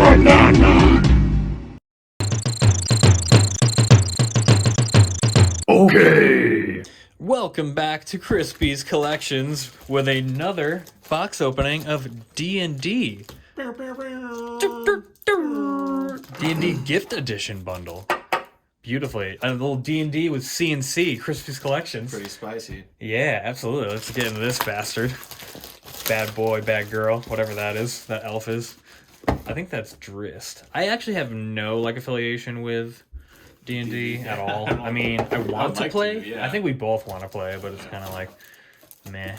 Banana. Okay. Welcome back to Crispy's Collections with another box opening of D&D. D&D Gift Edition bundle. Beautifully. A little D&D with C&C, Crispy's Collections. Pretty spicy. Yeah, absolutely. Let's get into this bastard. Bad boy, bad girl, whatever that is, that elf is. I think that's Drist. I actually have no affiliation with D&D at all. I mean, I want to play. Yeah. I think we both want to play, but it's kind of like, meh.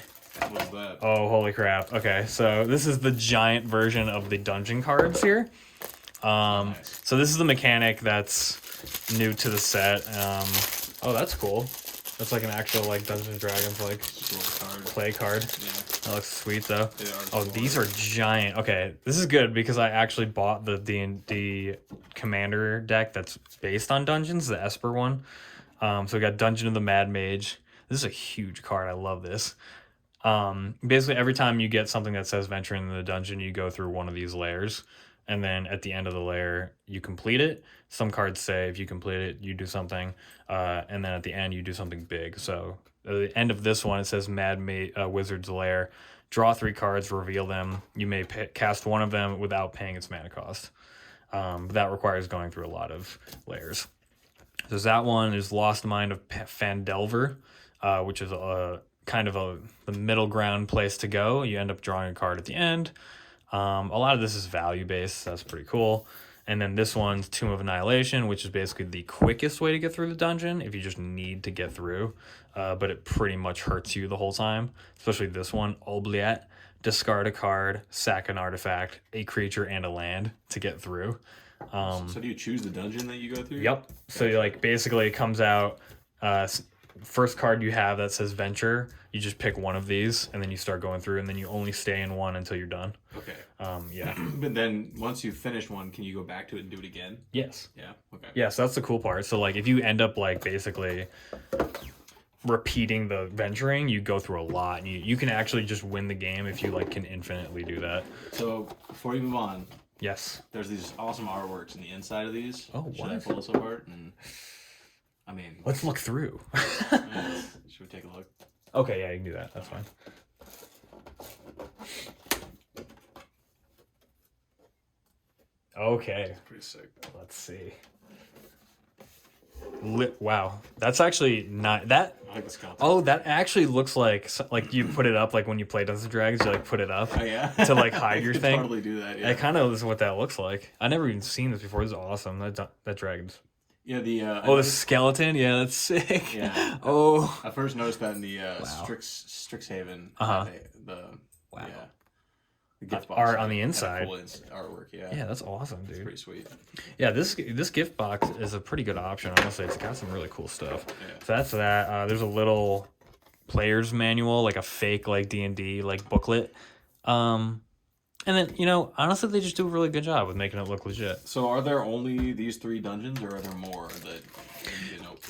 What's that? Oh, holy crap. Okay, so this is the giant version of the dungeon cards here. Nice. So this is the mechanic that's new to the set. Oh, that's cool. That's like an actual Dungeons and Dragons play card. Yeah. That looks sweet though. Oh, Cool. these are giant. Okay, this is good because I actually bought the D&D Commander deck that's based on Dungeons, the Esper one. So we got Dungeon of the Mad Mage. This is a huge card. I love this. Basically, every time you get something that says venture into the dungeon, you go through one of these layers. And then at the end of the layer, you complete it. Some cards say if you complete it, you do something. And then at the end, you do something big. So at the end of this one, it says Mad Wizard's Lair. Draw 3 cards, reveal them. You may cast one of them without paying its mana cost. But that requires going through a lot of layers. So that one is Lost Mind of Fandelver, which is the middle ground place to go. You end up drawing a card at the end. A lot of this is value based. So that's pretty cool. And then this one's Tomb of Annihilation, which is basically the quickest way to get through the dungeon if you just need to get through. But it pretty much hurts you the whole time. Especially this one, Oubliette. Discard a card, sack an artifact, a creature, and a land to get through. So do you choose the dungeon that you go through? Yep. So basically it comes out, first card you have that says venture, you just pick one of these and then you start going through and then you only stay in one until you're done. Okay. Yeah. But then once you finish one, can you go back to it and do it again? Yes. Yeah. Okay. Yeah, so that's the cool part. So if you end up basically repeating the venturing, you go through a lot and you can actually just win the game if you can infinitely do that. So before you move on, yes, there's these awesome artworks in the inside of these. Oh, Should I what? pull this apart? Let's look through. Should we take a look? Okay, yeah, you can do that. That's fine. Okay. Pretty sick. Let's see. Wow, that's actually not that. I like this concept. Oh, that actually looks like you put it up when you play Dungeons and Dragons. You put it up Oh yeah. to hide your I could thing. Totally do that. Yeah. It kind of is what that looks like. I never even seen this before. This is awesome. That dragon's. Yeah. The. The skeleton. Yeah, that's sick. Yeah. Oh. I first noticed that in the Strixhaven. Uh-huh. Yeah. The gift box art on the inside. Cool artwork. Yeah. Yeah, that's awesome, dude. It's pretty sweet. Yeah, this gift box is a pretty good option. Honestly, it's got some really cool stuff. Yeah. So that's that. There's a little player's manual, a fake D&D booklet. And then honestly, they just do a really good job with making it look legit. So are there only these 3 dungeons, or are there more that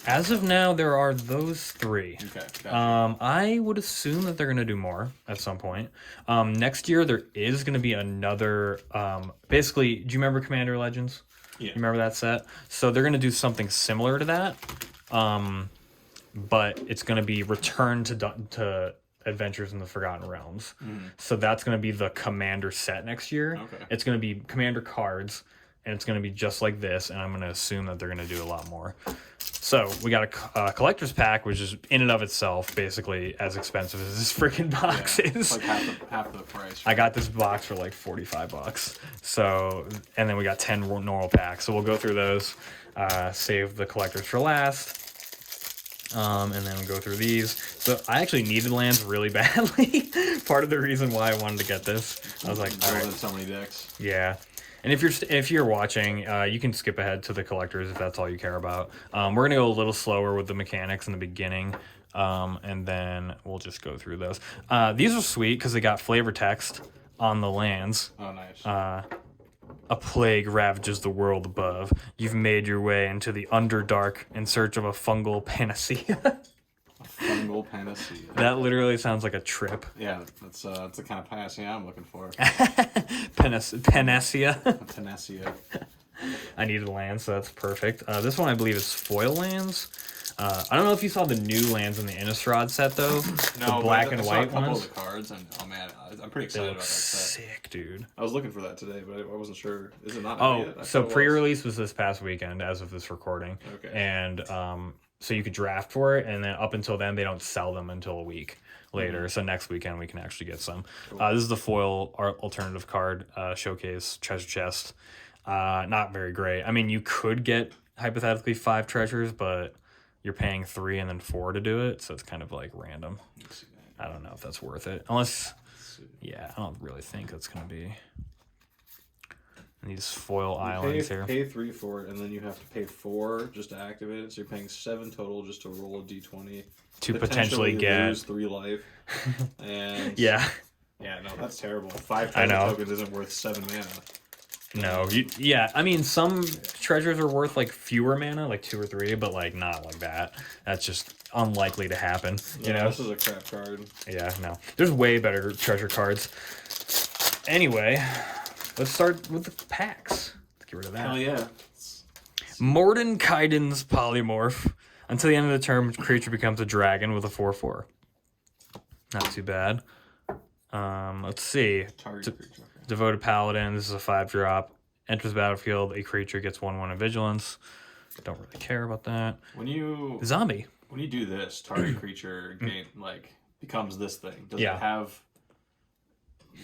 As of now, there are those 3. Okay. Gotcha. I would assume that they're gonna do more at some point. Next year there is gonna be another. Basically, do you remember Commander Legends? Yeah. You remember that set? So they're gonna do something similar to that, but it's gonna be Return to Adventures in the Forgotten Realms. So that's gonna be the Commander set next year. Okay. It's gonna be Commander cards, and it's gonna be just like this. And I'm gonna assume that they're gonna do a lot more. So we got a collector's pack, which is in and of itself basically as expensive as this freaking box is. It's half the price. I got this box for $45. So, and then we got 10 normal packs. So we'll go through those, save the collectors for last. And then we'll go through these. So I actually needed lands really badly. Part of the reason why I wanted to get this. I was like, all right. So many decks. Yeah. And if you're watching, you can skip ahead to the collectors if that's all you care about. We're gonna go a little slower with the mechanics in the beginning, and then we'll just go through those. These are sweet because they got flavor text on the lands. Oh, nice. A plague ravages the world above. You've made your way into the Underdark in search of a fungal panacea. Fungal panacea. That literally sounds like a trip. Yeah, that's the kind of panacea I'm looking for. Panacea. Panacea. I needed lands, so that's perfect. This one I believe is foil lands. I don't know if you saw the new lands in the Innistrad set though. No, the black and I saw white a couple ones. of the cards, and oh man, I'm pretty They excited look about that set. sick, dude. I was looking for that today, but I wasn't sure. Is it not? out Oh, yet? I so thought it was. pre-release was this past weekend as of this recording. Okay. And so you could draft for it, and then up until then they don't sell them until a week later. So next weekend we can actually get some. This is the foil alternative card showcase treasure chest. Not very great. I mean, you could get hypothetically 5 treasures, but you're paying 3 and then 4 to do it, so it's kind of like random. I don't know if that's worth it. Unless, yeah, I don't really think that's going to be. And these foil islands here. Pay 3 for it, and then you have to pay 4 just to activate it. So you're paying 7 total just to roll a d20 to potentially get lose 3 life. And yeah, no, that's terrible. 5 I know. tokens isn't worth 7 mana. no, yeah. I mean, some treasures are worth like fewer mana, like 2 or 3, but like not like that. That's just unlikely to happen. You know, this is a crap card. Yeah, no. There's way better treasure cards. Anyway, let's start with the packs. Let's get rid of that. Hell yeah. Mordenkainen's Polymorph. Until the end of the turn, creature becomes a dragon with a 4/4. Not too bad. Let's see. Target creature. Devoted Paladin. This is a 5-drop. Enters the battlefield. A creature gets 1/1 in vigilance. Don't really care about that. When you Zombie. do this, target creature becomes this thing. Does Yeah. it have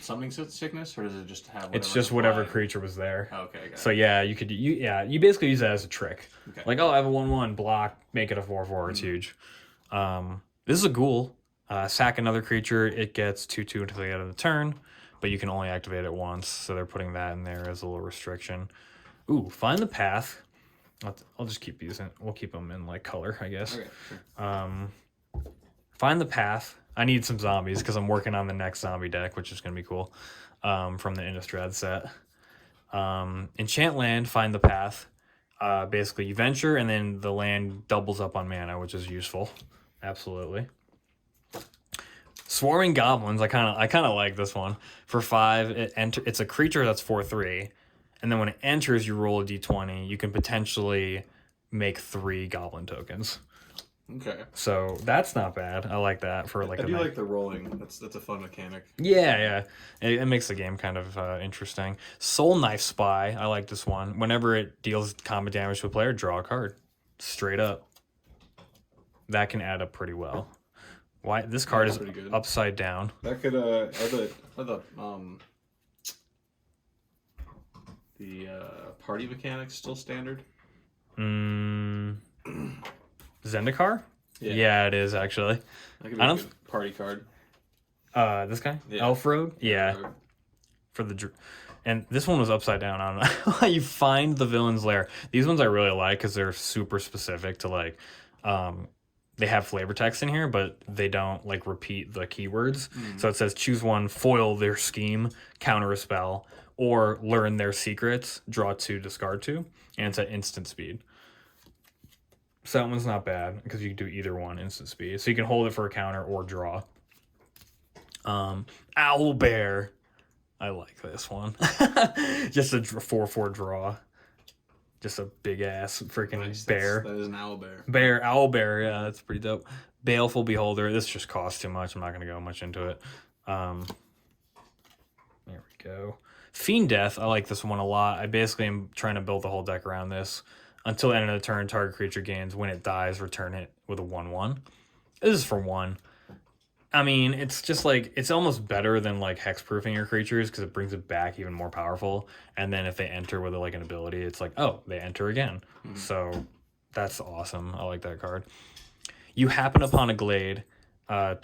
summoning sickness, or does it just have? Whatever It's just whatever applied? creature was there. Okay. Got So yeah, you basically use that as a trick. Okay. Like, oh, I have a 1/1 block, make it a 4/4. It's huge. This is a ghoul. Sack another creature. It gets 2/2 until the end of the turn, but you can only activate it once. So they're putting that in there as a little restriction. Ooh, find the path. I'll just keep using. We'll keep them in like color, I guess. Okay. Sure. Find the path. I need some zombies because I'm working on the next zombie deck, which is gonna be cool. From the Innistrad set. Enchant land. Find the path. Basically, you venture, and then the land doubles up on mana, which is useful. Absolutely. Swarming Goblins. I kind of like this one. For 5, it's a creature that's 4/3, and then when it enters, you roll a d20. You can potentially make 3 goblin tokens. Okay. So that's not bad. I like that for like I do like the rolling. That's a fun mechanic. Yeah. It makes the game kind of interesting. Soul Knife Spy. I like this one. Whenever it deals combat damage to a player, draw a card. Straight up. That can add up pretty well. Why this card is pretty good. upside down. That could are the party mechanics still standard? Zendikar? Yeah, it is actually. That could be a good party card. This guy? Yeah. Elf Road? Yeah. For the and this one was upside down. I don't know how you find the villain's lair. These ones I really like because they're super specific to like they have flavor text in here, but they don't like repeat the keywords. So it says choose one, foil their scheme, counter a spell, or learn their secrets, draw 2, discard 2, and it's at instant speed. So that one's not bad because you can do either one instant speed. So you can hold it for a counter or draw. Owl Bear. I like this one. Just a 4/4 draw. Just a big ass freaking bear. That is an owl bear. Owl bear, yeah, that's pretty dope. Baleful Beholder. This just costs too much. I'm not gonna go much into it. There we go. Fiend Death. I like this one a lot. I basically am trying to build the whole deck around this. Until the end of the turn, target creature gains. When it dies, return it with a 1/1. This is for 1. I mean, it's just like, it's almost better than like hexproofing your creatures because it brings it back even more powerful. And then if they enter with like an ability, it's like, oh, they enter again. So that's awesome. I like that card. You happen upon a glade.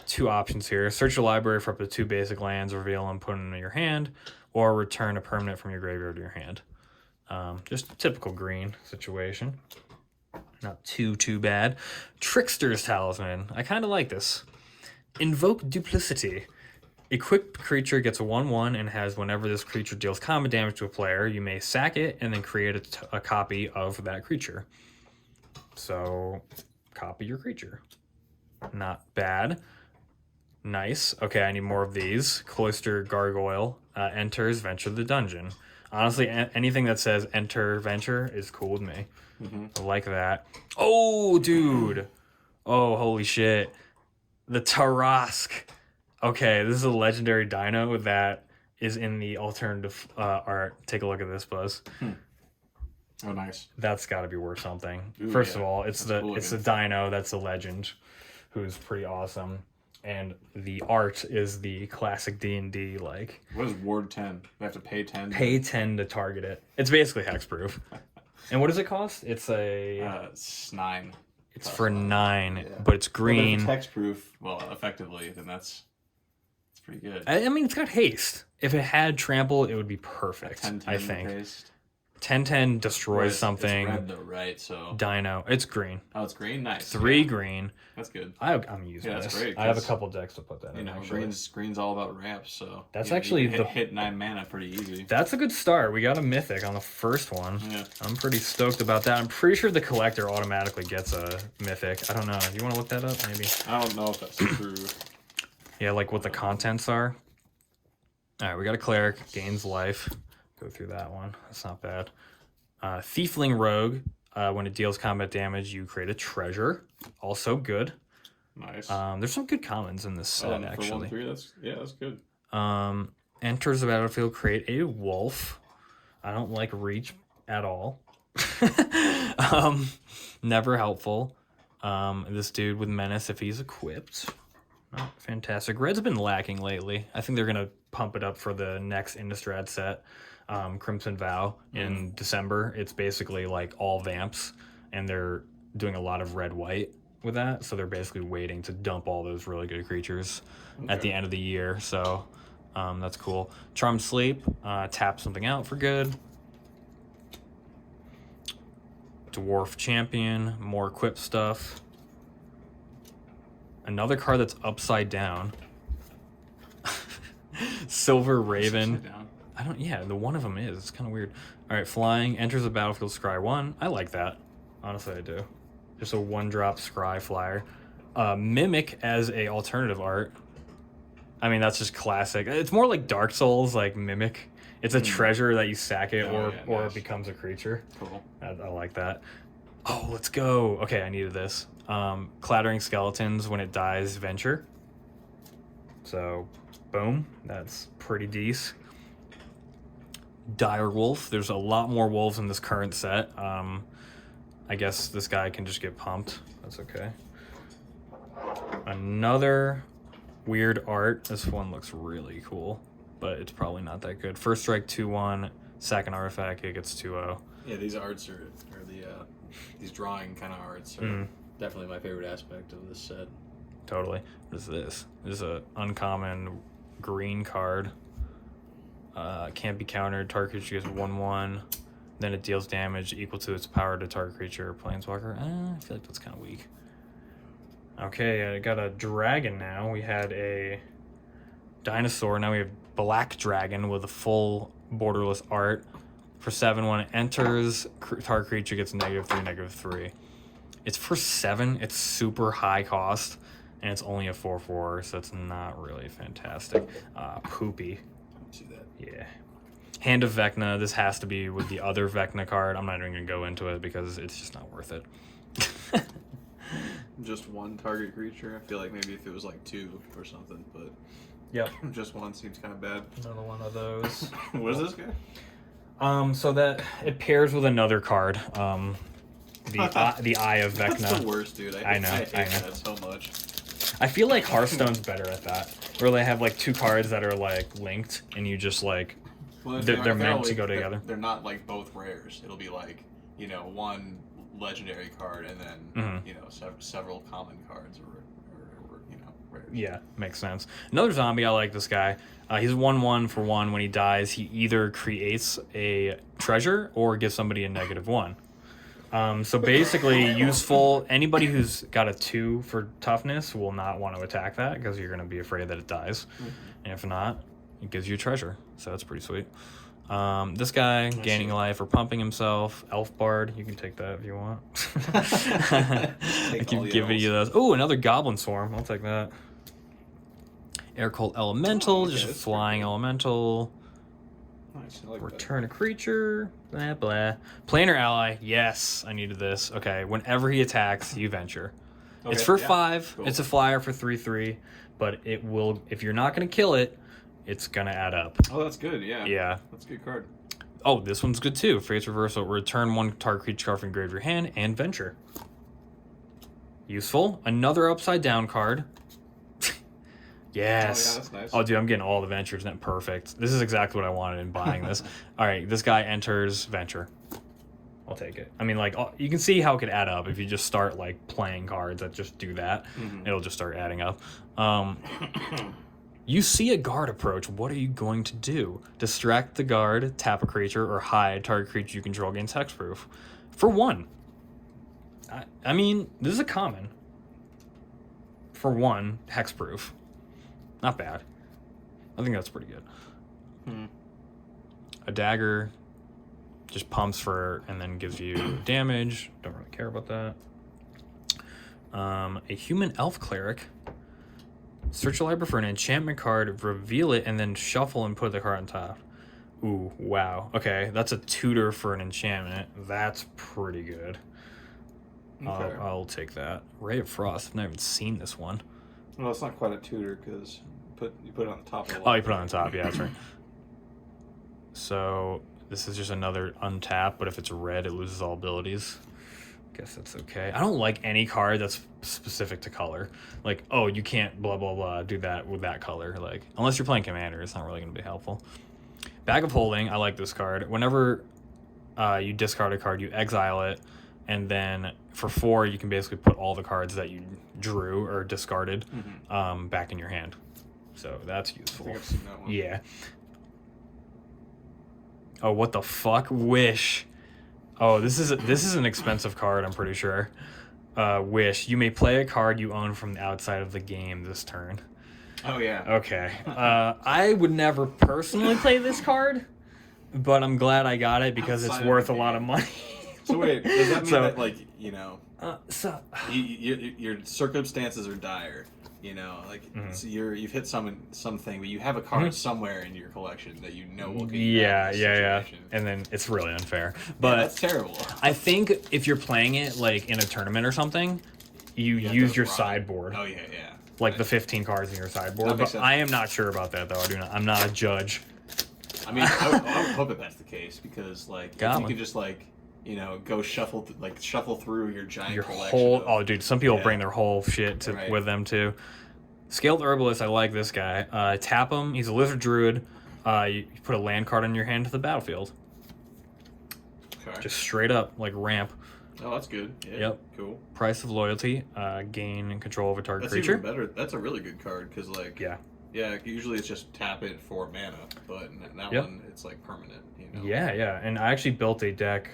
2 options here. Search your library for up to 2 basic lands, reveal them, put them in your hand, or return a permanent from your graveyard to your hand. Just a typical green situation. Not too bad. Trickster's Talisman. I kind of like this. Invoke Duplicity. Equipped creature gets a 1/1 and has whenever this creature deals combat damage to a player, you may sack it and then create a copy of that creature. So, copy your creature. Not bad. Nice. Okay, I need more of these. Cloister Gargoyle enters, venture the dungeon. Honestly, anything that says enter, venture is cool with me. I like that. Oh, dude. Oh, holy shit. The Tarask. Okay, this is a legendary dino that is in the alternative art. Take a look at this, Buzz. Oh, nice. That's got to be worth something. Ooh, First yeah. of all, it's That's the dino that's a legend, who's pretty awesome, and the art is the classic D&D like. What is Ward 10? We have to pay 10. Pay 10 to target it. It's basically hexproof. And what does it cost? It's a. It's 9. It's for 9, Yeah. but it's green. Well, text proof. Well, effectively, then that's pretty good. I mean, it's got haste. If it had trample, it would be perfect. 10, I think. Paste. 10/10 destroys It's something. red though, right? So. Dino. It's green. Oh, it's green. Nice. 3 yeah. green. That's good. I'm using Yeah, this. that's great, I have a 'cause, couple decks to put that in. Actually. Green's all about ramps, so. That's you actually can the hit 9 mana pretty easy. That's a good start. We got a mythic on the first one. Yeah. I'm pretty stoked about that. I'm pretty sure the collector automatically gets a mythic. I don't know. You want to look that up, maybe? I don't know if that's true. Yeah, like what the contents are. All right, we got a cleric, gains life. Go through that one. That's not bad. Thiefling Rogue. When it deals combat damage, you create a treasure. Also good. Nice. There's some good commons in this set, actually. For 1/3, that's good. Enters the battlefield, create a wolf. I don't like reach at all. Never helpful. This dude with menace if he's equipped. Oh, fantastic. Red's been lacking lately. I think they're gonna pump it up for the next Innistrad set, Crimson Vow in December. It's basically like all vamps, and they're doing a lot of red-white with that. So they're basically waiting to dump all those really good creatures at the end of the year. So that's cool. Charm Sleep, tap something out for good. Dwarf Champion, more equip stuff. Another card that's upside down. Silver Raven. The one of them is. It's kind of weird. All right, flying, enters the battlefield, scry 1. I like that. Honestly, I do. Just a 1-drop scry flyer. Mimic as a alternative art. I mean, that's just classic. It's more like Dark Souls, like Mimic. It's a treasure that you sack it, or it becomes a creature. Cool. I like that. Oh, let's go. Okay, I needed this. Clattering Skeletons, when it dies, venture. So, boom. That's pretty decent. Dire Wolf. There's a lot more wolves in this current set. I guess this guy can just get pumped. That's okay. Another weird art. This one looks really cool, but it's probably not that good. First strike 2/1, sack an artifact, it gets 2/0. Yeah, these arts are these drawing kind of arts are definitely my favorite aspect of this set. Totally. What is this? This is an uncommon green card. Can't be countered. Target creature gets 1/1. Then it deals damage equal to its power to target creature or planeswalker. I feel like that's kind of weak. Okay, I got a dragon now. We had a dinosaur. Now we have black dragon with a full borderless art. For 7, when it enters, target creature gets -3/-3. It's for 7. It's super high cost, and it's only a 4/4, so it's not really fantastic. Poopy. See that? Yeah. Hand of Vecna. This has to be with the other Vecna card. I'm not even going to go into it because it's just not worth it. Just one target creature. I feel like maybe if it was like 2 or something, but Yep. just one seems kind of bad. Another one of those. What is this guy? So that it pairs with another card. The Eye of Vecna. That's the worst, dude. I know. hate that so much. I feel like Hearthstone's better at that, where they have like 2 cards that are like linked, and you just like Well, if they're meant to go they're- together. They're not like both rares. It'll be like, one legendary card and then several common cards or rares. Yeah, makes sense. Another zombie. I like this guy. He's 1/1 for 1. When he dies, he either creates a treasure or gives somebody a -1. So basically useful. Anybody who's got a 2 for toughness will not want to attack that because you're going to be afraid that it dies. And if not, it gives you a treasure. So that's pretty sweet. This guy gaining life or pumping himself. Elf Bard. You can take that if you want. I keep giving you those. Oh, another Goblin Swarm. I'll take that. Air Cold Elemental. Just flying elemental. Nice. I like Return a creature. Blah, blah. Planar ally. Yes, I needed this. Okay, whenever he attacks, you venture. Okay, it's for yeah, 5. cool. It's a flyer for 3/3. But it will, if you're not going to kill it, it's going to add up. Oh, that's good. Yeah. Yeah. That's a good card. Oh, this one's good too. Face Reversal. Return 1 target creature card from grave your hand and venture. Useful. Another upside down card. Yes. Oh, yeah, that's nice. Oh, dude, I'm getting all the ventures. Net perfect. This is exactly what I wanted in buying this. All right, this guy enters venture. I'll take it. I mean, like, you can see how it could add up if you just start, like, playing cards that just do that. Mm-hmm. It'll just start adding up. You see a guard approach. What are you going to do? Distract the guard, tap a creature, or hide target creature you control against hexproof. For 1. I mean, this is a common. For 1, hexproof. Not bad. I think that's pretty good. A dagger just pumps for and then gives you damage. Don't really care about that. A human elf cleric. Search a library for an enchantment card, reveal it, and then shuffle and put the card on top. Ooh, wow. Okay, that's a tutor for an enchantment. That's pretty good. Okay. I'll take that. Ray of Frost. I've never even seen this one. Well, it's not quite a tutor because you put it on the top of the Oh, you put it on the top. Yeah, that's right. So this is just another untap, but if it's red, it loses all abilities. Guess that's okay. I don't like any card that's specific to color. Like, oh, you can't blah, blah, blah, do that with that color. Like, unless you're playing Commander, it's not really going to be helpful. Bag of Holding. I like this card. Whenever you discard a card, you exile it. And then for 4, you can basically put all the cards that you drew or discarded back in your hand. So that's useful. I think I've seen that one. Yeah. Oh, what the fuck? Wish. Oh, this is an expensive card, I'm pretty sure. Wish. You may play a card you own from the outside of the game this turn. Oh, yeah. Okay. I would never personally play this card, but I'm glad I got it because Outside it's of worth the a lot game. of money. So wait, does that mean that, like, you know, your circumstances are dire? You know, like so you've hit something, but you have a card somewhere in your collection that you know will get you out of this situation. And then it's really unfair. But that's terrible. I think if you're playing it like in a tournament or something, you use your sideboard. Oh yeah. Like the 15 cards in your sideboard. That makes But sense. I am not sure about that though. I'm not a judge. I mean, I would hope that that's the case because like if you could just like, you know, go shuffle through your giant collection. Oh, dude, some people bring their whole shit with them too. Scaled Herbalist, I like this guy. Tap him. He's a Lizard Druid. You put a land card on your hand to the battlefield. Okay. Just straight up, like ramp. Oh, that's good. Yeah, Yep. Cool. Price of Loyalty. Gain control of a target That's creature. even better. That's a really good card because like Yeah. Usually it's just tap it for mana, but in that one it's like permanent. You know. Yeah. And I actually built a deck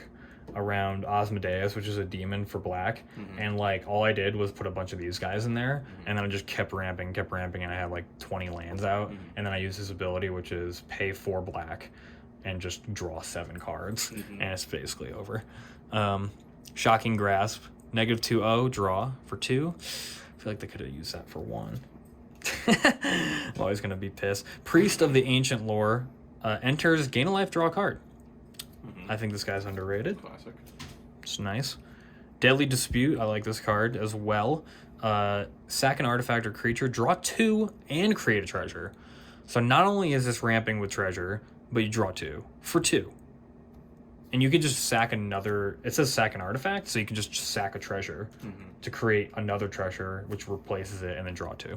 around Osmodeus, which is a demon for black, and like all I did was put a bunch of these guys in there, and then I just kept ramping, and I had like 20 lands out, and then I used his ability, which is pay 4 black and just draw 7 cards, and it's basically over. Shocking Grasp, -2/0, draw for 2. I feel like they could have used that for 1. I'm always gonna be pissed. Priest of the Ancient Lore enters, gain a life, draw a card. I think this guy's underrated. Classic. It's nice. Deadly Dispute. I like this card as well. Sack an artifact or creature, draw 2, and create a treasure. So not only is this ramping with treasure, but you draw 2 for 2. And you can just sack another. It says sack an artifact, so you can just sack a treasure to create another treasure, which replaces it, and then draw 2.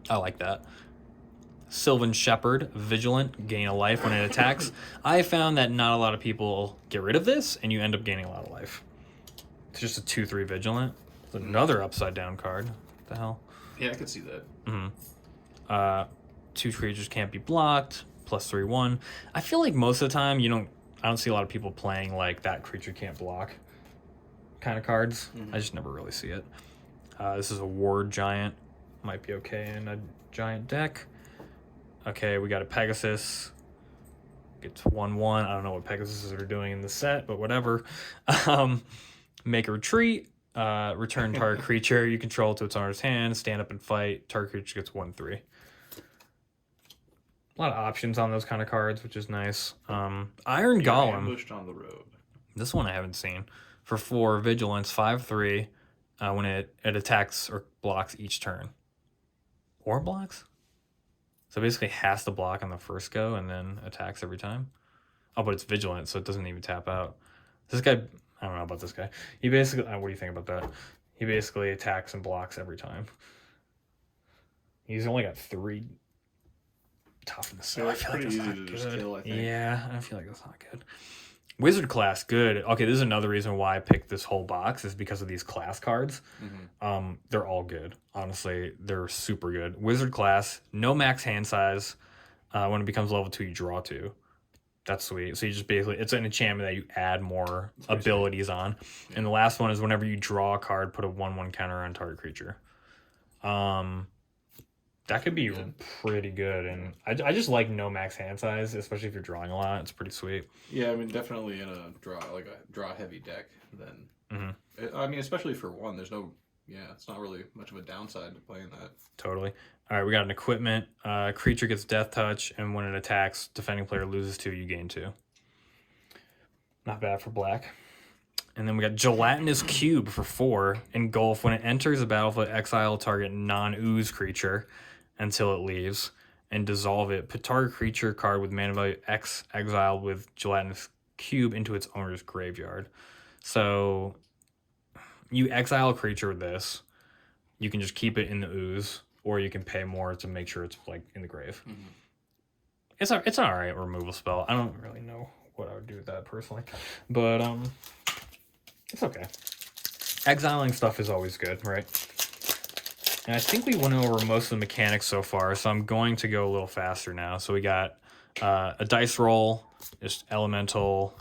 I like that. Sylvan Shepherd, Vigilant, gain a life when it attacks. I found that not a lot of people get rid of this, and you end up gaining a lot of life. It's just a 2/3 Vigilant. It's another upside down card. What the hell? Yeah, I could see that. 2 creatures can't be blocked. +3/1. I feel like most of the time I don't see a lot of people playing like that creature can't block kind of cards. I just never really see it. This is a Ward Giant. Might be okay in a giant deck. Okay, we got a Pegasus. Gets 1/1. I don't know what Pegasus are doing in the set, but whatever. Make a retreat. Return target creature you control to its owner's hand. Stand up and fight. Target creature gets 1/3. A lot of options on those kind of cards, which is nice. Iron Golem. Ambushed on the road. This one I haven't seen. For 4 vigilance, 5/3. When it attacks or blocks each turn. Or blocks? So basically has to block on the first go and then attacks every time. Oh, but it's vigilant, so it doesn't even tap out. This guy, I don't know about this guy. He basically, what do you think about that? He basically attacks and blocks every time. He's only got 3 toughness. So I feel like that's not good. Just kill, I think. Yeah, I feel like that's not good. Wizard class, good. Okay, this is another reason why I picked this whole box is because of these class cards. They're all good. Honestly, they're super good. Wizard class, no max hand size. When it becomes level 2, you draw 2. That's sweet. So you just basically, it's an enchantment that you add more abilities on. Yeah. And the last one is whenever you draw a card, put a 1/1 counter on target creature. That could be pretty good, and I just like no max hand size, especially if you're drawing a lot. It's pretty sweet. Yeah, I mean, definitely in a draw heavy deck. Then, I mean, especially for 1, there's no, it's not really much of a downside to playing that. Totally. All right, we got an equipment. Creature gets death touch, and when it attacks, defending player loses 2, you gain 2. Not bad for black. And then we got Gelatinous Cube for 4. Engulf. When it enters the battlefield, exile target non-ooze creature until it leaves, and dissolve it. Put target creature card with mana value X exiled with Gelatinous Cube into its owner's graveyard. So you exile a creature with this. You can just keep it in the ooze, or you can pay more to make sure it's like in the grave. It's an alright removal spell. I don't really know what I would do with that personally, but it's okay. Exiling stuff is always good, right? And I think we went over most of the mechanics so far, so I'm going to go a little faster now. So we got a dice roll, just elemental.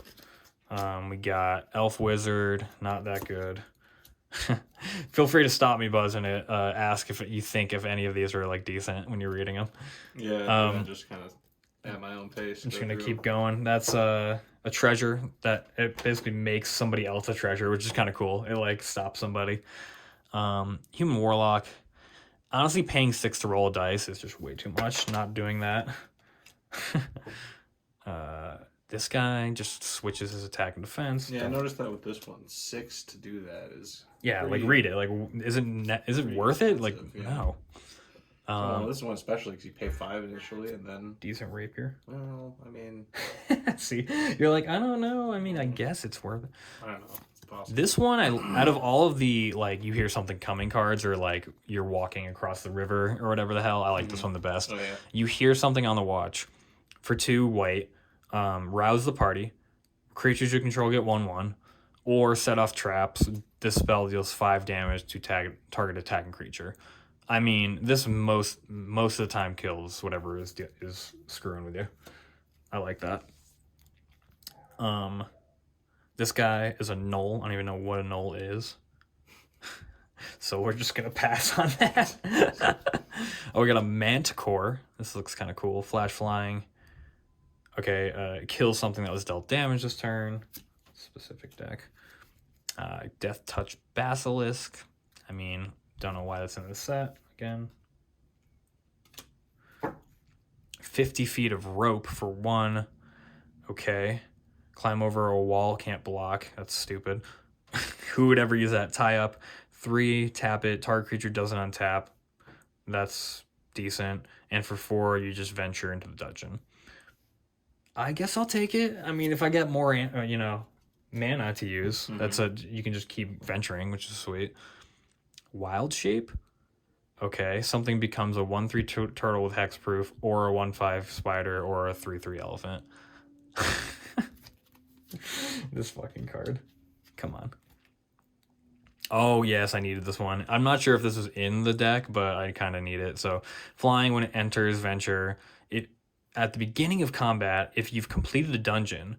We got elf wizard, not that good. Feel free to stop me, Buzz, and ask if you think if any of these are like decent when you're reading them. Yeah, just kind of at my own pace. I'm just gonna keep going. That's a treasure that it basically makes somebody else a treasure, which is kind of cool. It like stops somebody. Human warlock. Honestly, paying 6 to roll a dice is just way too much. Not doing that. This guy just switches his attack and defense. Yeah, I noticed that with this one. 6 to do that is... Yeah, like read it. Like, is it worth it? Like, no. This one especially because you pay 5 initially and then... Decent rapier. Well, I mean... See, you're like, I don't know. I mean, I guess it's worth it. I don't know. Possible. This one, out of all of the, like, you hear something coming cards or, like, you're walking across the river or whatever the hell, I like this one the best. Oh, yeah. You hear something on the watch. For 2 white, rouse the party. Creatures you control get 1/1. Or set off traps. This spell deals 5 damage to target attacking creature. I mean, this most of the time kills whatever is screwing with you. I like that. This guy is a null. I don't even know what a null is. So we're just going to pass on that. Oh, we got a Manticore. This looks kind of cool. Flash flying. Okay, kill something that was dealt damage this turn. Specific deck. Death Touch Basilisk. I mean, don't know why that's in the set. Again. 50 feet of rope for 1. Okay. Climb over a wall, can't block. That's stupid. Who would ever use that? Tie up. 3, tap it. Target creature doesn't untap. That's decent. And for 4, you just venture into the dungeon. I guess I'll take it. I mean, if I get more, mana to use, you can just keep venturing, which is sweet. Wild Shape. Okay, something becomes a 1/3 turtle with hexproof, or a 1/5 spider, or a 3/3 elephant. This fucking card. Come on. Oh, yes, I needed this one. I'm not sure if this was in the deck, but I kind of need it. So, flying when it enters venture. At the beginning of combat, if you've completed a dungeon,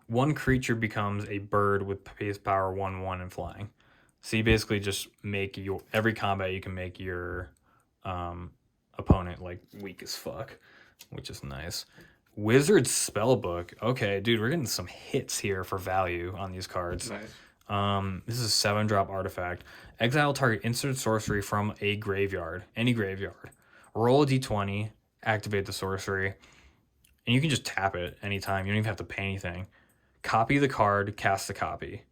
1 creature becomes a bird with base power 1/1 and flying. So you basically just make every combat you can make your opponent like weak as fuck, which is nice. Wizard Spellbook. Okay, dude, we're getting some hits here for value on these cards. Nice. This is a 7-drop artifact. Exile target instant sorcery from a graveyard, any graveyard. Roll a d20, activate the sorcery, and you can just tap it anytime. You don't even have to pay anything. Copy the card, cast the copy.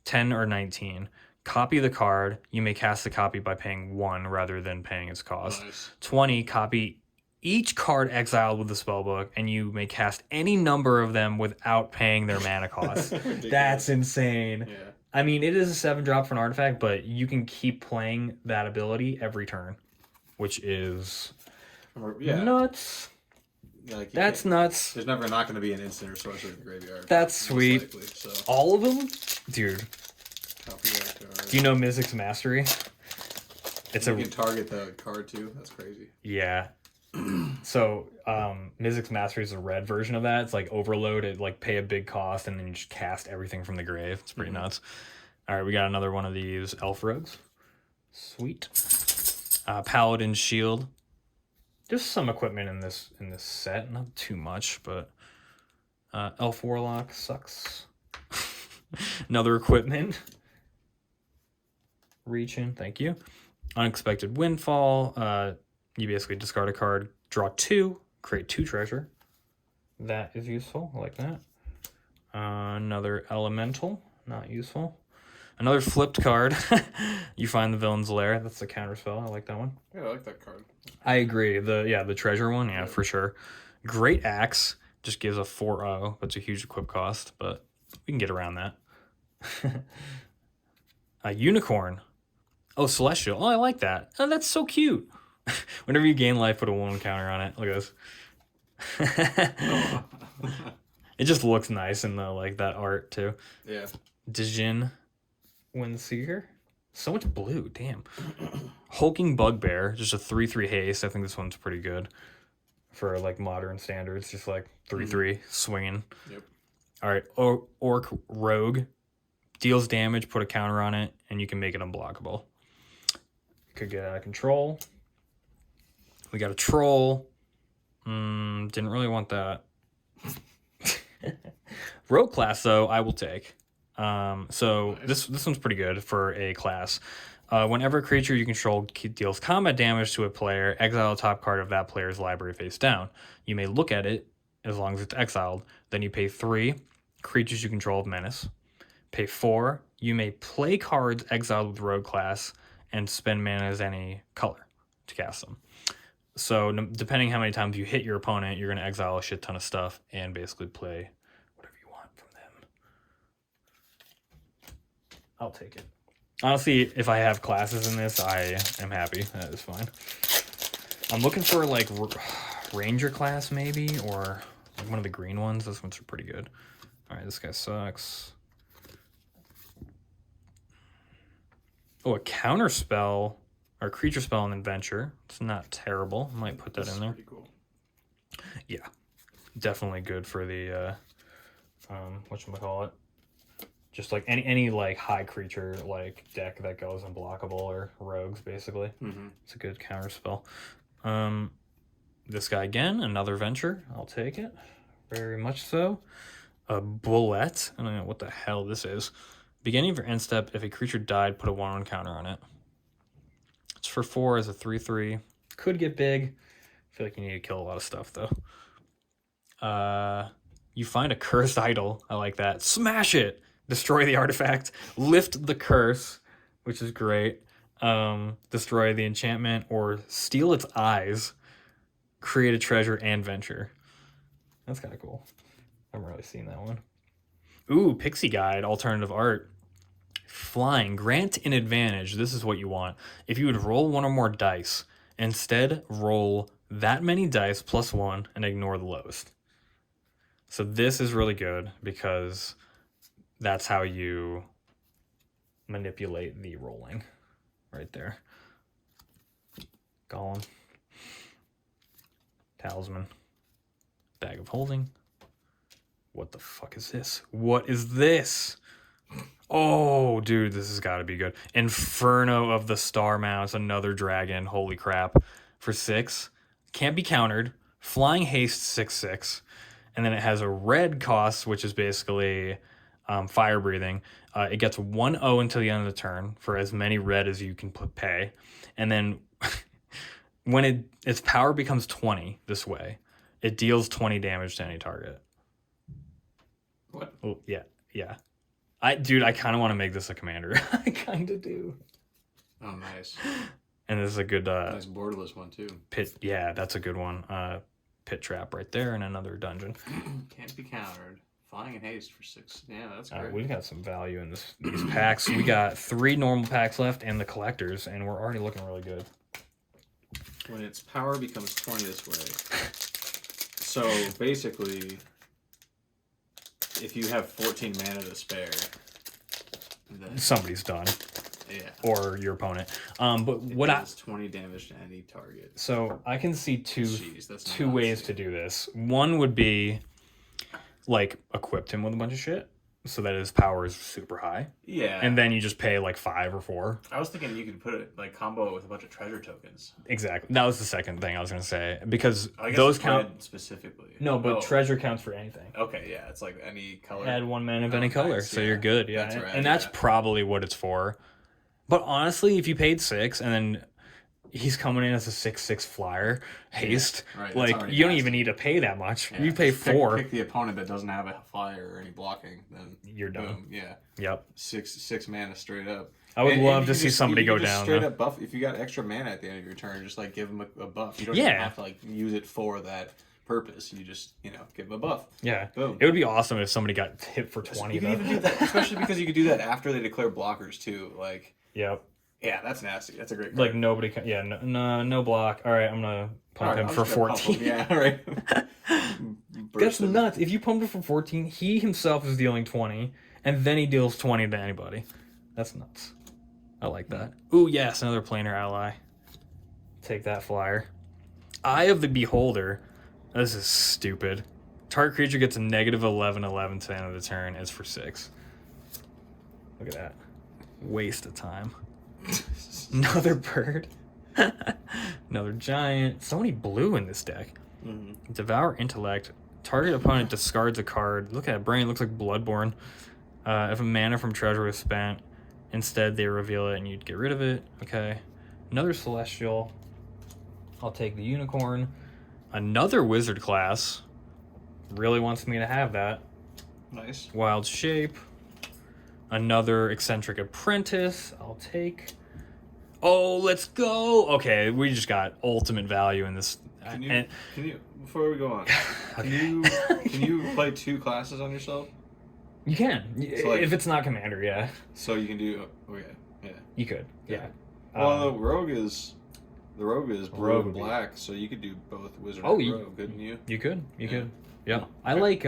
10 or 19. Copy the card. You may cast the copy by paying 1 rather than paying its cost. Nice. 20. Copy each card exiled with the spellbook, and you may cast any number of them without paying their mana cost. That's insane. Yeah. I mean, it is a 7-drop for an artifact, but you can keep playing that ability every turn, which is nuts. Like That's nuts. There's never not going to be an instant or sorcery in the graveyard. That's sweet. Likely, so. All of them? Dude. Copy that card. Do you know Mizzix's Mastery? It's you can target the card too. That's crazy. Yeah. So, Mizzix's Mastery is a red version of that. It's like overload. It like pay a big cost and then you just cast everything from the grave. It's pretty nuts. All right, we got another one of these Elf Rogues. Sweet. Paladin Shield. There's some equipment in this set, not too much, but Elf Warlock sucks. Another equipment. Reaching, thank you. Unexpected Windfall. You basically discard a card, draw 2, create 2 treasure. That is useful. I like that. Another Elemental, not useful. Another flipped card. You find the villain's lair. That's a counter spell. I like that one. Yeah, I like that card. I agree. The treasure one, yeah, for sure. Great Axe just gives a 4/0. That's a huge equip cost, but we can get around that. A Unicorn. Oh, Celestial. Oh, I like that. Oh, that's so cute. Whenever you gain life, put a 1 counter on it. Look at this. It just looks nice in the like that art too. Yeah. Dijin Windseeker. So much blue, damn. Hulking Bugbear, just a 3/3 haste. I think this one's pretty good for like modern standards. Just like 3/3 swinging. Yep. All right, Orc Rogue deals damage. Put a counter on it, and you can make it unblockable. Could get out of control. We got a Troll. Didn't really want that. Rogue class though, I will take. So nice. This one's pretty good for a class. Whenever a creature you control deals combat damage to a player, exile a top card of that player's library face down. You may look at it as long as it's exiled. Then you pay 3. Creatures you control of menace. Pay 4. You may play cards exiled with rogue class and spend mana as any color to cast them. So depending how many times you hit your opponent, you're going to exile a shit ton of stuff and basically play whatever you want from them. I'll take it. Honestly, if I have classes in this, I am happy. That is fine. I'm looking for like Ranger class maybe, or like one of the green ones. Those ones are pretty good. All right, this guy sucks. Oh, a counter spell or creature spell and adventure. It's not terrible. I might put that in there. Pretty cool. Yeah, definitely good for the whatchamacallit. Just like any like high creature like deck that goes unblockable or rogues basically. It's a good counter spell. This guy again, another venture. I'll take it. Very much so. A Bullet. I don't know what the hell this is. Beginning of your end step, if a creature died, put a 1/1 counter on it. It's for 4 as a 3/3. Could get big. I feel like you need to kill a lot of stuff though. You find a cursed idol. I like that. Smash it. Destroy the artifact. Lift the curse, which is great. Destroy the enchantment or steal its eyes. Create a treasure and venture. That's kind of cool. I haven't really seen that one. Ooh, Pixie Guide, alternative art. Flying, grant an advantage. This is what you want. If you would roll 1 or more dice, instead roll that many dice plus 1 and ignore the lowest. So this is really good because that's how you manipulate the rolling right there. Golem. Talisman. Bag of Holding. What the fuck is this? What is this? Oh, dude, this has got to be good. Inferno of the Star Mounts, another dragon. Holy crap. For 6. Can't be countered. flying haste 6/6, and then it has a red cost, which is basically fire breathing. It gets 1/0 until the end of the turn for as many red as you can pay, and then when its power becomes 20 this way, it deals 20 damage to any target. What? Oh, yeah. I kind of want to make this a commander. I kind of do. Oh, nice. And this is a good nice borderless one too. Pit. Yeah, that's a good one. Pit trap right there in another dungeon. Can't be countered. Flying and haste for 6. Yeah, that's great. We've got some value in these packs. We got 3 normal packs left and the collectors, and we're already looking really good. When its power becomes 20 this way. So basically, if you have 14 mana to spare, then somebody's done. Yeah. Or your opponent. But it does 20 damage to any target. So I can see two Jeez, ways to do this. One would be like equipped him with a bunch of shit so that his power is super high. Yeah. And then you just pay like 5 or 4. I was thinking you could put it like combo it with a bunch of treasure tokens. Exactly. That was the second thing I was gonna say, because I guess those count specifically. No, but treasure counts for anything. Okay, yeah, it's like any color. Add 1 mana of any color, nice, so you're good. Yeah, that's right, and that's probably what it's for. But honestly, if you paid 6 and then he's coming in as a 6/6 flyer haste, right, like you don't even need to pay that much. Yeah, you pay 4. Pick the opponent that doesn't have a flyer or any blocking, then you're done. Boom, yeah. Yep. 6 mana straight up. I would love to see somebody go down. Straight up buff. If you got extra mana at the end of your turn, just like give him a buff. You don't even have to like use it for that purpose. You just give him a buff. Yeah. Boom. It would be awesome if somebody got hit for 20. You can even do that, especially because you could do that after they declare blockers too. Like. Yep. Yeah, that's nasty. That's a great card. Like nobody can. Yeah. No block. All right, I'm gonna pump him for 14. Yeah. All right. That's nuts. If you pump him for 14, he himself is dealing 20, and then he deals 20 to anybody. That's nuts. I like that. Ooh, yes, another planar ally. Take that flyer. Eye of the Beholder. This is stupid. Target creature gets a -11/11 to the end of the turn. It's for 6. Look at that. Waste of time. Another bird. Another giant. So many blue in this deck. Mm-hmm. Devour Intellect. Target opponent discards a card. Look at that brain. It looks like Bloodborne. If a mana from treasure is spent, instead they reveal it and you'd get rid of it. Okay. Another Celestial. I'll take the Unicorn. Another Wizard class. Really wants me to have that. Nice. Wild Shape. Another Eccentric Apprentice. I'll take. Oh, let's go. Okay, we just got ultimate value in this. Can you before we go on, can you play 2 classes on yourself? You can. So like, if it's not commander, yeah. So you can do yeah. You could. Yeah. Well, the rogue is blue and black, so you could do both wizard and rogue, couldn't you? You could. Yeah. I like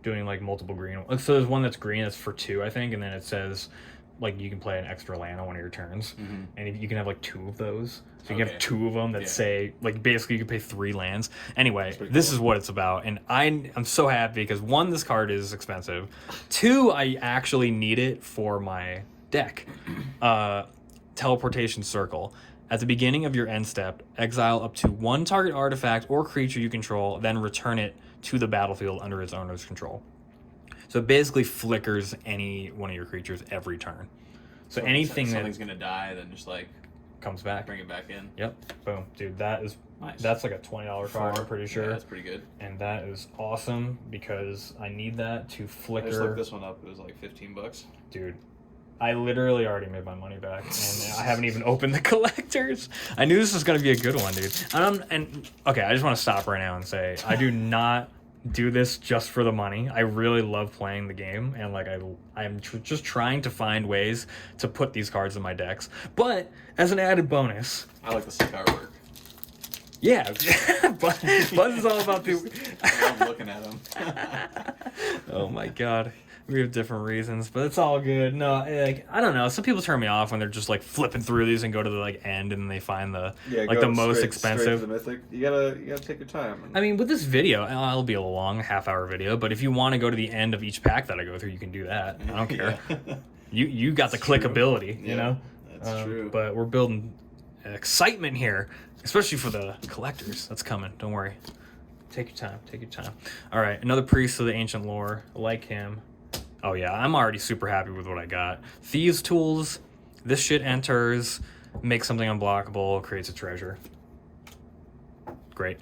doing like multiple green. So there's one that's green that's for 2, I think, and then it says like you can play an extra land on one of your turns, and you can have like 2 of those. So you can have 2 of them that say like basically you can pay 3 lands. Anyway, this is what it's about, and I'm so happy because 1, this card is expensive. 2, I actually need it for my deck. Teleportation Circle. At the beginning of your end step, exile up to 1 target artifact or creature you control, then return it to the battlefield under its owner's control. So it basically flickers any one of your creatures every turn. So anything something's gonna die, then just like comes back, bring it back in. Yep, boom, dude. That is nice. That's like a $20 card, I'm pretty sure. Yeah, that's pretty good. And that is awesome because I need that to flicker. I just looked this one up. It was like $15. Dude, I literally already made my money back, and I haven't even opened the collectors. I knew this was gonna be a good one, dude. And okay, I just want to stop right now and say I do not do this just for the money. I really love playing the game, and like I'm just trying to find ways to put these cards in my decks. But as an added bonus, I like the sick artwork. Yeah, Buzz is all about the. I'm looking at him. Oh my god. We have different reasons, but it's all good. No, like I don't know. Some people turn me off when they're just like flipping through these and go to the like end and they find the the most expensive. Straight to the mythic. You gotta take your time. I mean, with this video, it'll be a long half-hour video, but if you want to go to the end of each pack that I go through, you can do that. I don't care. You got the clickability, you know. That's true. But we're building excitement here, especially for the collectors. That's coming. Don't worry. Take your time. Take your time. All right, another priest of the ancient lore. Like him. Oh yeah, I'm already super happy with what I got. Thieves' tools. This shit enters, makes something unblockable, creates a treasure. Great.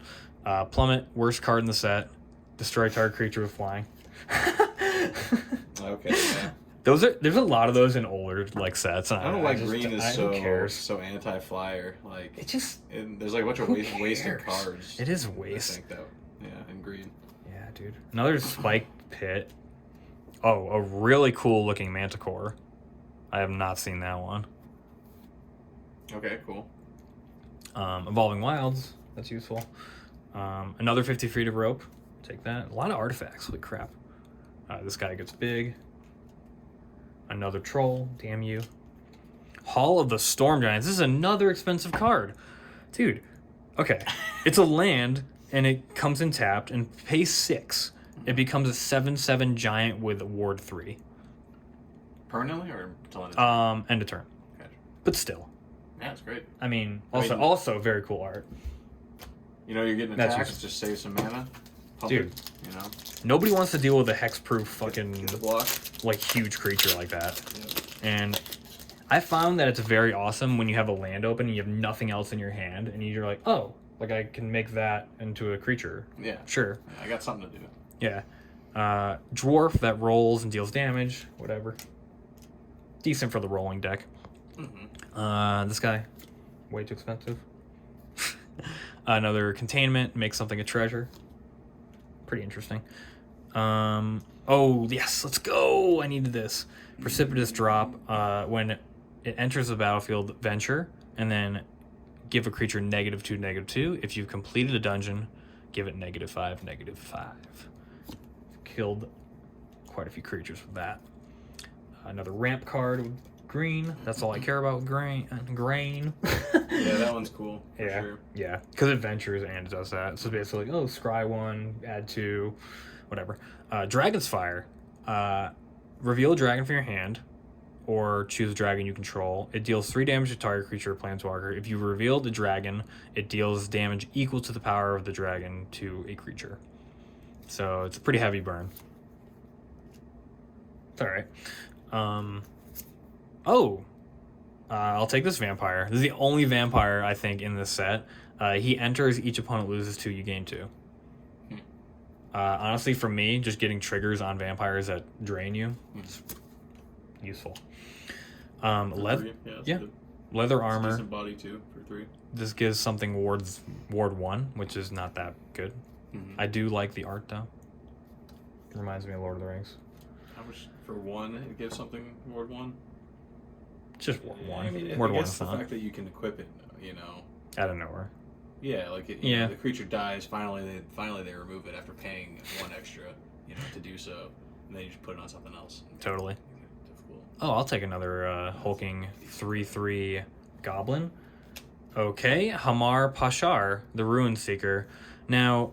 Plummet, worst card in the set. Destroy target creature with flying. Okay. Yeah. There's a lot of those in older like sets. I don't know why green is so anti-flyer. Like there's like a bunch of wasted cards. It is waste. I think though. Yeah, and green. Yeah, dude. Another spike pit. Oh, a really cool looking Manticore. I have not seen that one. Okay, cool. Evolving Wilds. That's useful. Another 50 feet of rope. Take that. A lot of artifacts. Holy crap. This guy gets big. Another troll. Damn you. Hall of the Storm Giants. This is another expensive card. Dude. Okay. It's a land, and it comes in tapped, and pays 6. It becomes a 7/7 giant with ward 3. Permanently or until end of turn? End of turn. Gotcha. But still. Yeah, it's great. I mean, also very cool art. You know, you're getting attacked, just save some mana. Dude, you know, nobody wants to deal with a hexproof fucking get the block. Like huge creature like that. Yep. And I found that it's very awesome when you have a land open and you have nothing else in your hand, and you're like, oh, like I can make that into a creature. Yeah, sure. I got something to do. Yeah. Dwarf that rolls and deals damage, whatever. Decent for the rolling deck. Mm-hmm. This guy, way too expensive. Another containment, make something a treasure. Pretty interesting. Oh, yes, let's go. I needed this. Precipitous drop. When it enters the battlefield, venture, and then give a creature -2, -2. If you've completed a dungeon, give it -5, -5. Killed quite a few creatures with that. Another ramp card with green. That's all I care about with grain. Yeah, that one's cool. For sure. Yeah, because it ventures and it does that. So basically, scry 1, add 2, whatever. Dragon's Fire. Reveal a dragon from your hand, or choose a dragon you control. It deals 3 damage to target creature or planeswalker. If you reveal the dragon, it deals damage equal to the power of the dragon to a creature. So it's a pretty heavy burn. It's all right. I'll take this vampire. This is the only vampire I think in this set. He enters, each opponent loses 2, you gain 2. Honestly, for me, just getting triggers on vampires that drain you is useful. Leather, good. Leather armor. Decent body too for 3. This gives something ward 1, which is not that good. Mm-hmm. I do like the art though. It reminds me of Lord of the Rings. How much for 1? It gives something ward 1. Just ward 1. I mean, ward 1 the is fine. fact that you can equip it, you know, Out of nowhere. Yeah, like you know, the creature dies. Finally, they remove it after paying 1 extra, you know, to do so, and then you just put it on something else. Totally. Difficult. Oh, I'll take another hulking 3/3 goblin. Okay, Hamar Pashar, the Ruin Seeker. Now,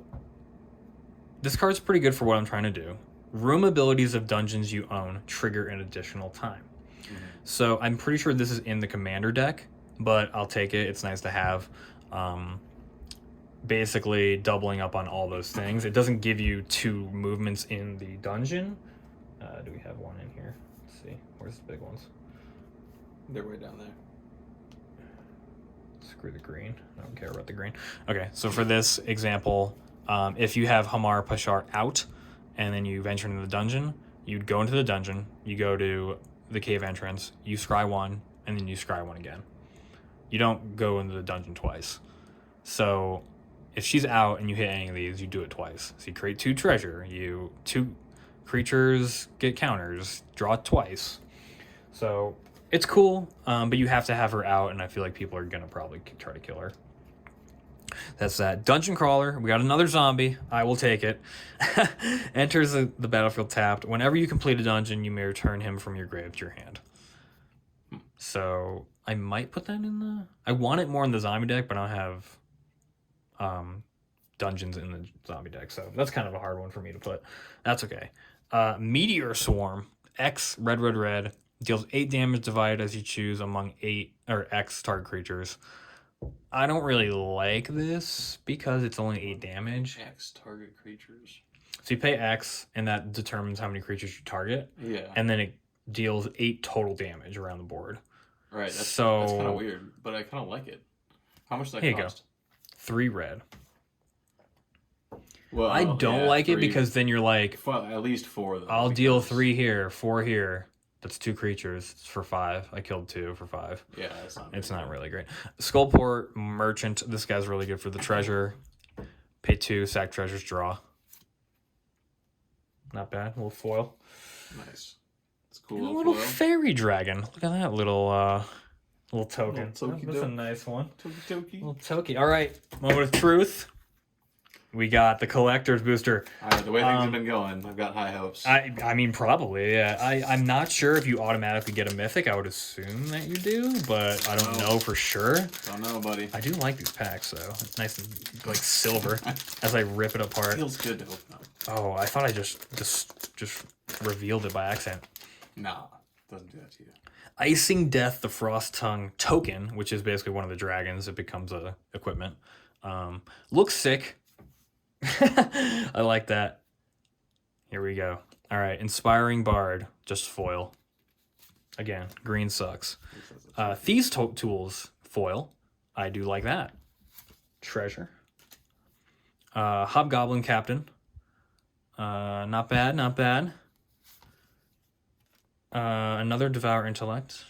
this card's pretty good for what I'm trying to do. Room abilities of dungeons you own trigger an additional time. Mm-hmm. So I'm pretty sure this is in the commander deck, but I'll take it. It's nice to have. Basically doubling up on all those things. It doesn't give you 2 movements in the dungeon. Do we have one in here? Let's see. Where's the big ones? They're way down there. Screw the green. I don't care about the green. Okay, so for this example, if you have Hamar Pashar out and then you venture into the dungeon, you'd go into the dungeon, you go to the cave entrance, you scry 1, and then you scry 1 again. You don't go into the dungeon twice. So if she's out and you hit any of these, you do it twice. So you create 2 treasure, 2 creatures get counters, draw twice. So it's cool, but you have to have her out, and I feel like people are gonna probably try to kill her. That's that. Dungeon Crawler. We got another zombie. I will take it. Enters the battlefield tapped. Whenever you complete a dungeon, you may return him from your grave to your hand. So I might put that in the... I want it more in the zombie deck, but I don't have dungeons in the zombie deck, so that's kind of a hard one for me to put. That's okay. Meteor Swarm. X, red. Deals 8 damage divided as you choose among 8 or X target creatures. I don't really like this because it's only 8 damage. X target creatures. So you pay X, and that determines how many creatures you target. Yeah. And then it deals 8 total damage around the board. Right. That's kind of weird, but I kind of like it. How much does that cost? Go. 3 red. Well, I don't like it because then you're like, at least 4 of them. I'll deal 3 here, 4 here. That's 2 creatures. It's for 5. I killed 2 for 5. Yeah, it's not really great. Skullport Merchant. This guy's really good for the treasure. Pay 2, sack treasures, draw. Not bad. A little foil. Nice. It's cool. And a little fairy dragon. Look at that little token. That's a nice one. Toki. Little toki. All right. Moment of truth. We got the collector's booster. The way things have been going, I've got high hopes. I mean, probably, yeah. I'm not sure if you automatically get a mythic. I would assume that you do, but I don't know for sure. Don't know, buddy. I do like these packs, though. It's nice and, like, silver as I rip it apart. It feels good to open up. Oh, I thought I just revealed it by accident. Nah, doesn't do that to you. Icing Death, the Frost Tongue token, which is basically one of the dragons. It becomes a equipment. Looks sick. I like that. Here we go. All right, Inspiring Bard, just foil. Again, green sucks. Thieves' Tools, foil. I do like that. Treasure. Hobgoblin Captain. Not bad, not bad. Another Devour Intellect.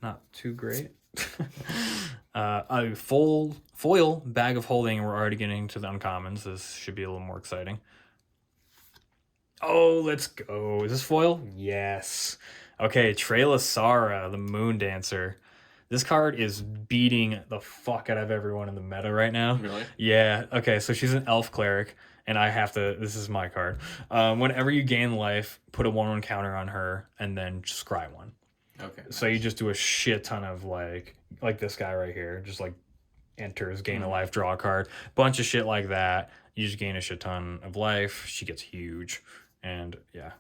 Not too great. A foil Bag of Holding, and we're already getting to the uncommons. This should be a little more exciting. Oh, let's go. Is this foil? Yes. Okay, Trailasara, the Moon Dancer. This card is beating the fuck out of everyone in the meta right now. Really? Yeah. Okay, so she's an elf cleric, and I have to... This is my card. Whenever you gain life, put a 1/1 counter on her, and then scry one. Okay. So you just do a shit ton of like this guy right here, just like enters, gain a life, draw a card, bunch of shit like that. You just gain a shit ton of life. She gets huge, and yeah,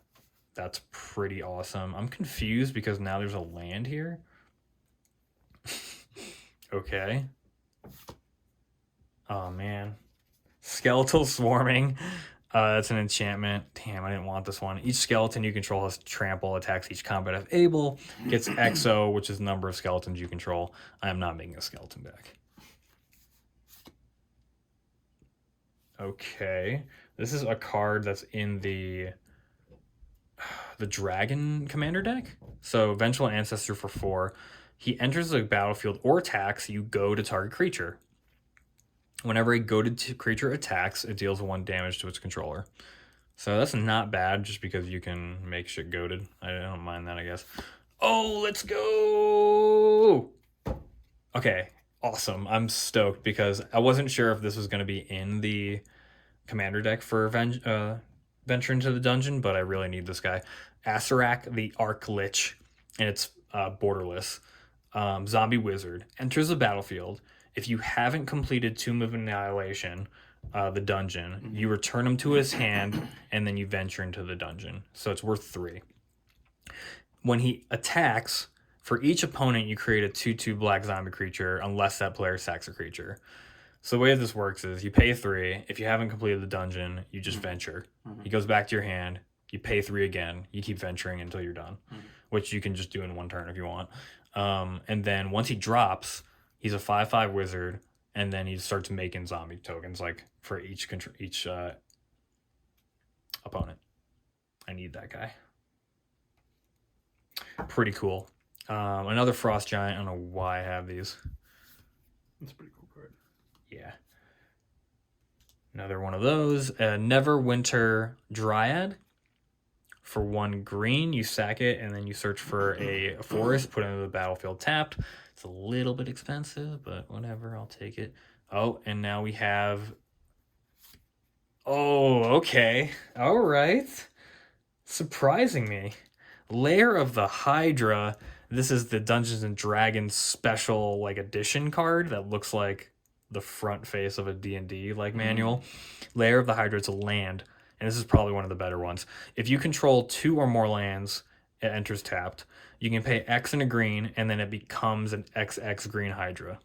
that's pretty awesome. I'm confused because now there's a land here. Okay. Oh man, Skeletal Swarming. That's an enchantment. Damn, I didn't want this one. Each skeleton you control has trample, attacks each combat if able, gets XO, which is the number of skeletons you control. I am not making a skeleton back. Okay. This is a card that's in the Dragon Commander deck. So, Vengeful Ancestor for 4. He enters the battlefield or attacks, you go to target creature. Whenever a goaded creature attacks, it deals 1 damage to its controller. So that's not bad, just because you can make shit goaded. I don't mind that, I guess. Oh, let's go! Okay, awesome. I'm stoked, because I wasn't sure if this was going to be in the commander deck for Venture into the Dungeon, but I really need this guy. Acerak, the Arc Lich, and it's borderless. Zombie Wizard. Enters the battlefield. If you haven't completed Tomb of Annihilation, the dungeon, you return him to his hand, and then you venture into the dungeon. So it's worth 3. When he attacks, for each opponent, you create a 2/2 black zombie creature, unless that player sacks a creature. So the way this works is you pay 3. If you haven't completed the dungeon, you just venture. He goes back to your hand. You pay 3 again. You keep venturing until you're done, which you can just do in 1 turn if you want. And then once he drops... He's a 5/5 wizard, and then he starts making zombie tokens like for each opponent. I need that guy. Pretty cool. Another Frost Giant. I don't know why I have these. That's a pretty cool card. Yeah. Another one of those. Neverwinter Dryad. For 1 green, you sack it, and then you search for a forest, put it into the battlefield tapped. It's a little bit expensive, but whatever, I'll take it. Oh, and now we have... Oh, okay. All right. Surprising me. Lair of the Hydra. This is the Dungeons & Dragons special like edition card that looks like the front face of a D&D like manual. Lair of the Hydra, it's a land. And this is probably one of the better ones. If you control 2 or more lands, it enters tapped. You can pay X and a green, and then it becomes an XX green Hydra.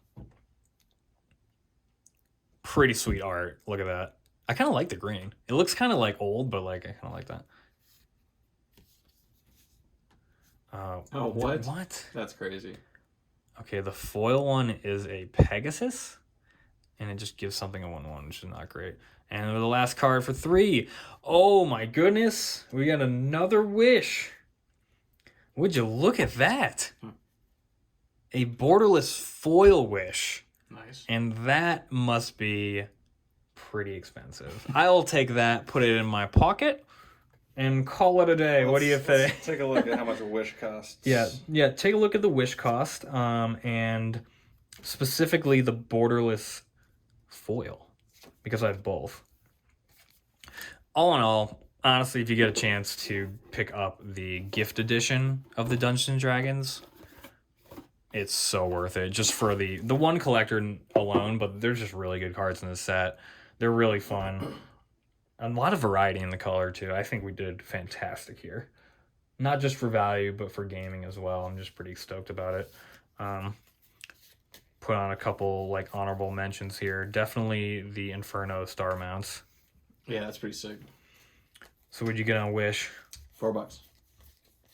pretty sweet art. Look at that. I kind of like the green. It looks kind of like old, but like I kind of like that. Oh, what? What? That's crazy. Okay, the foil one is a Pegasus, and it just gives something a 1/1, which is not great. And the last card for 3. Oh my goodness, we got another wish. Would you look at that? A borderless foil wish. Nice. And that must be pretty expensive. I'll take that, put it in my pocket, and call it a day. What do you think? Let's take a look at how much a wish costs. Yeah. Take a look at the wish cost, and specifically the borderless foil, because I have both. All in all, honestly, if you get a chance to pick up the gift edition of the Dungeons and Dragons, it's so worth it. Just for the one collector alone, but there's just really good cards in this set. They're really fun. A lot of variety in the color, too. I think we did fantastic here. Not just for value, but for gaming as well. I'm just pretty stoked about it. Put on a couple like honorable mentions here. Definitely the Inferno star mounts. Yeah, that's pretty sick. So would you get on Wish? $4.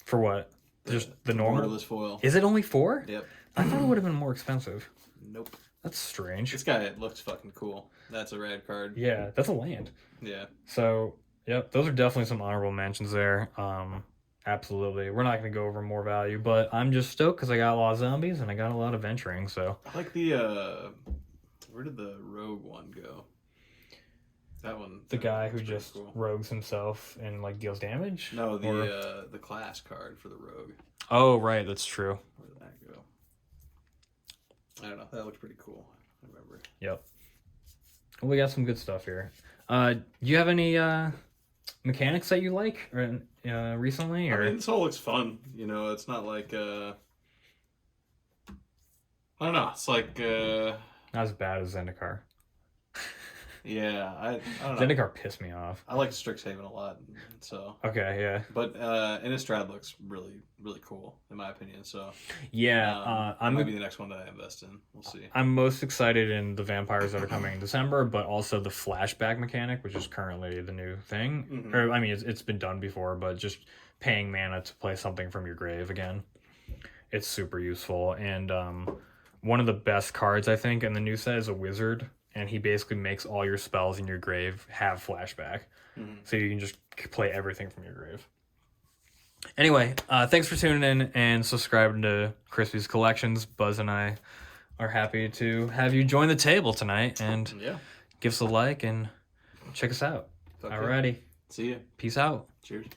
For what? Just the normal? Borderless foil. Is it only 4? Yep. I thought it would have been more expensive. Nope. That's strange. This guy looks fucking cool. That's a rad card. Yeah, that's a land. Yeah. So, yep, those are definitely some honorable mentions there. Absolutely. We're not going to go over more value, but I'm just stoked because I got a lot of zombies and I got a lot of venturing, so. I like the, where did the rogue one go? That one. The guy who pretty just cool. rogues himself and, like, deals damage? No, the class card for the rogue. Oh, right, that's true. Where did that go? I don't know. That looked pretty cool. I remember. Yep. Well, we got some good stuff here. Do you have any mechanics that you like recently? Or? I mean, this all looks fun. You know, it's not like I don't know. It's like not as bad as Zendikar. yeah, I don't know. Zendikar pissed me off. I like Strixhaven a lot, so okay, yeah. But Innistrad looks really, really cool in my opinion. So yeah, that might be the next one that I invest in. We'll see. I'm most excited in the vampires that are coming in December, but also the flashback mechanic, which is currently the new thing. Mm-hmm. Or I mean, it's been done before, but just paying mana to play something from your grave again. It's super useful, and one of the best cards I think in the new set is a wizard. And he basically makes all your spells in your grave have flashback. Mm-hmm. So you can just play everything from your grave. Anyway, thanks for tuning in and subscribing to Crispy's Collections. Buzz and I are happy to have you join the table tonight. And give us a like and check us out. Okay. Alrighty. See ya. Peace out. Cheers.